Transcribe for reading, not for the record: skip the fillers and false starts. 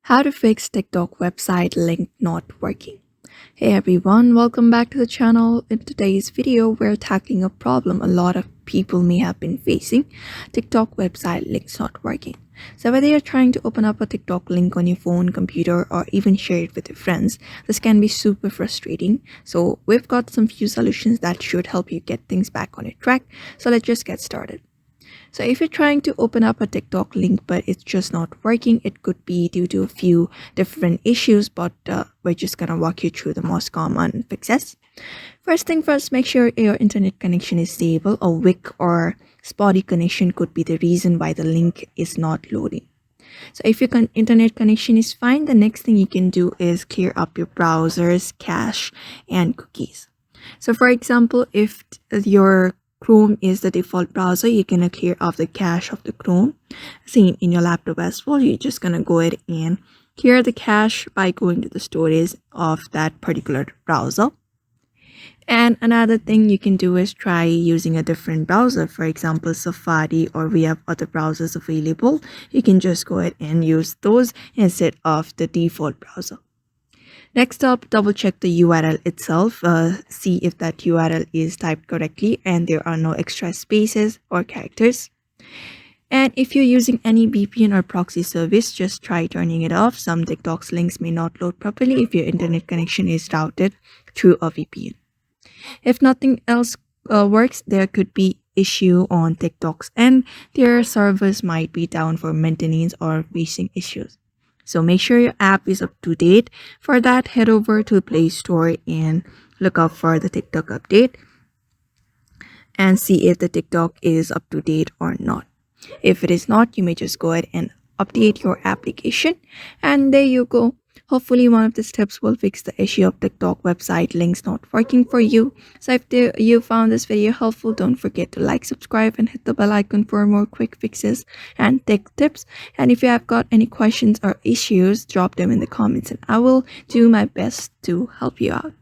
How to fix TikTok website link not working. Hey everyone, welcome back to the channel. In today's video, we're tackling a problem a lot of people may have been facing: TikTok website links not working. So whether you're trying to open up a TikTok link on your phone, computer, or even share it with your friends, this can be super frustrating. So we've got some few solutions that should help you get things back on your track. So let's just get started. So if you're trying to open up a TikTok link but it's just not working, it could be due to a few different issues, but we're just gonna walk you through the most common fixes. First thing first, make sure your internet connection is stable. A weak or spotty connection could be the reason why the link is not loading. So if your internet connection is fine, the next thing you can do is clear up your browser's cache and cookies. So for example, if your Chrome is the default browser, you're gonna clear off the cache of the Chrome. Same in your laptop as well. You're just gonna go ahead and clear the cache by going to the storage of that particular browser. And another thing you can do is try using a different browser, for example Safari, or we have other browsers available. You can just go ahead and use those instead of the default browser. Next up, double check the URL itself. See if that URL is typed correctly and there are no extra spaces or characters. And if you're using any VPN or proxy service, just try turning it off. Some TikTok's links may not load properly if your internet connection is routed through a VPN. If nothing else works, there could be issue on TikTok's end. Their servers might be down for maintenance or facing issues. So make sure your app is up to date. For that, head over to the Play Store and look out for the TikTok update and see if the TikTok is up to date or not. If it is not, you may just go ahead and update your application, and there you go. Hopefully one of these tips will fix the issue of TikTok website links not working for you. So if you found this video helpful, don't forget to like, subscribe, and hit the bell icon for more quick fixes and tech tips. And if you have got any questions or issues, drop them in the comments and I will do my best to help you out.